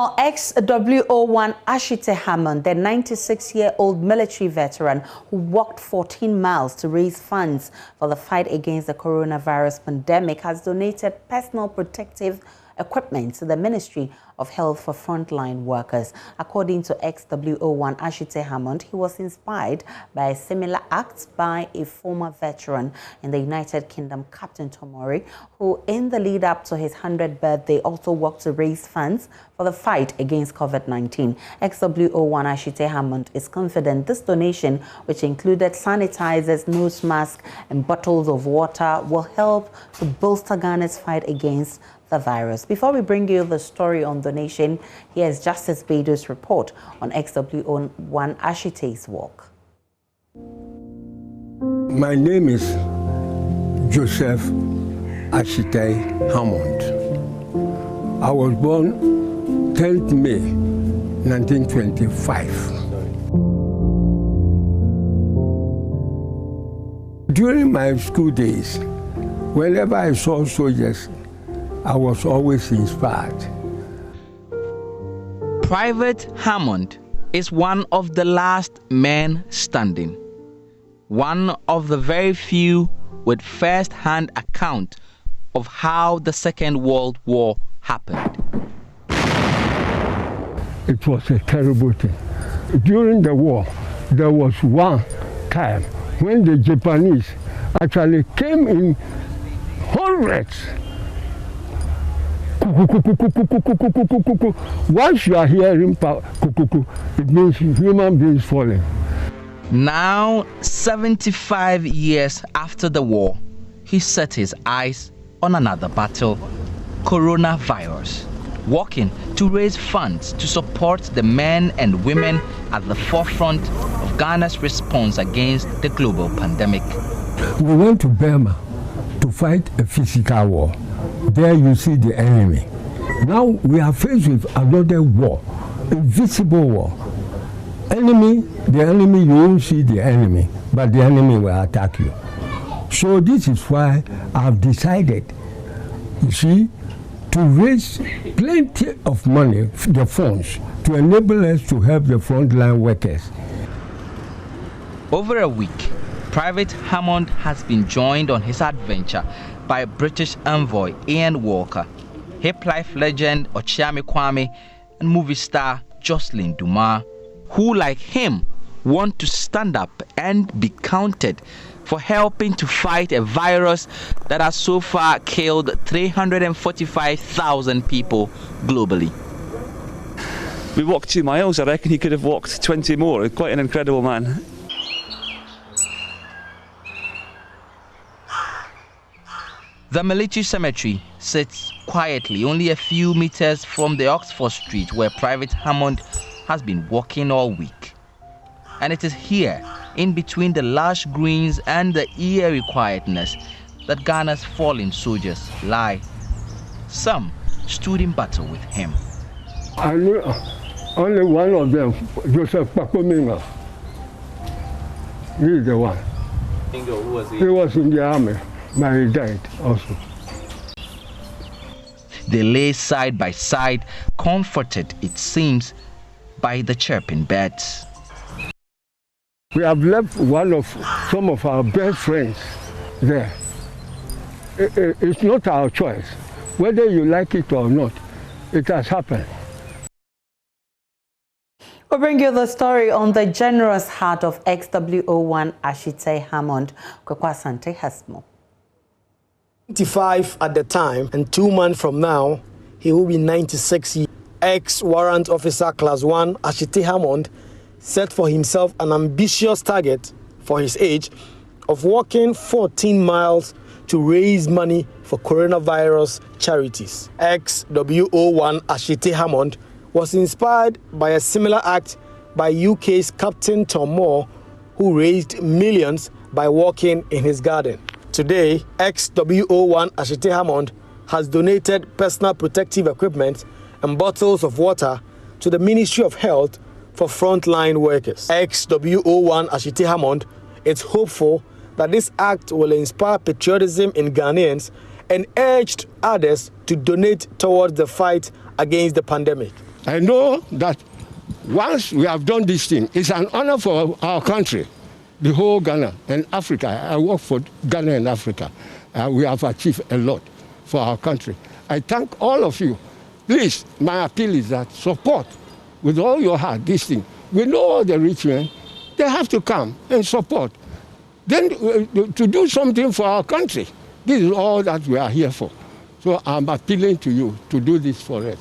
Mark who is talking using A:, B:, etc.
A: Now, ex-WO1 Ashittey Hammond, the 96-year-old military veteran who walked 14 miles to raise funds for the fight against the coronavirus pandemic, has donated personal protective equipment to the Ministry of Health for frontline workers. According to ex-WO1 Ashittey Hammond, he was inspired by a similar act by a former veteran in the United Kingdom, Captain Tomori, who in the lead up to his 100th birthday also worked to raise funds for the fight against COVID-19. Ex-WO1 Ashittey Hammond is confident this donation, which included sanitizers, nose masks and bottles of water, will help to bolster Ghana's fight against the virus. Before we bring you the story on donation, here's Justice Bedo's report on ex-WO1 Ashittey's work.
B: My name is Joseph Ashittey Hammond. I was born 10th May 1925. During my school days, whenever I saw soldiers, I was always inspired.
C: Private Hammond is one of the last men standing, one of the very few with first-hand account of how the Second World War happened.
B: It was a terrible thing. During the war, there was one time when the Japanese actually came in hundreds. Once you are hearing kukuku, it means human beings falling.
C: Now, 75 years after the war, he set his eyes on another battle, coronavirus, working to raise funds to support the men and women at the forefront of Ghana's response against the global pandemic.
B: We went to Burma to fight a physical war. There you see the enemy. Now we are faced with another war, invisible war. The enemy, you won't see the enemy, but the enemy will attack you. So this is why I've decided, you see, to raise plenty of money, the funds, to enable us to help the frontline workers.
C: Over a week, Private Hammond has been joined on his adventure by British envoy Ian Walker, hip life legend Ochiame Kwame, and movie star Jocelyn Dumas, who like him want to stand up and be counted for helping to fight a virus that has so far killed 345,000 people globally.
D: We walked 2 miles. I reckon he could have walked 20 more. Quite an incredible man.
C: The military cemetery sits quietly only a few meters from the Oxford Street where Private Hammond has been walking all week. And it is here, in between the lush greens and the eerie quietness, that Ghana's fallen soldiers lie. Some stood in battle with him.
B: I knew only one of them, Joseph Pakominga. He is the one.
D: Who was he?
B: He was in the army. But he died also.
C: They lay side by side, comforted, it seems, by the chirping birds.
B: We have left some of our best friends there. It's not our choice. Whether you like it or not, it has happened.
A: We'll bring you the story on the generous heart of ex-WO1 Ashittey Hammond. Kwekwa Sante has more.
E: 25 at the time, and 2 months from now, he will be 96 years. Ex-warrant officer class 1 Ashittey Hammond set for himself an ambitious target for his age of walking 14 miles to raise money for coronavirus charities. Ex-WO1 Ashittey Hammond was inspired by a similar act by UK's Captain Tomori, who raised millions by walking in his garden. Today, ex-WO1 Ashittey Hammond has donated personal protective equipment and bottles of water to the Ministry of Health for frontline workers. Ex-WO1 Ashittey Hammond is hopeful that this act will inspire patriotism in Ghanaians and urged others to donate towards the fight against the pandemic.
B: I know that once we have done this thing, it's an honor for our country, the whole Ghana and Africa. I work for Ghana and Africa. We have achieved a lot for our country. I thank all of you. Please, my appeal is that support with all your heart this thing. We know all the rich men, they have to come and support. Then to do something for our country. This is all that we are here for. So I'm appealing to you to do this for us.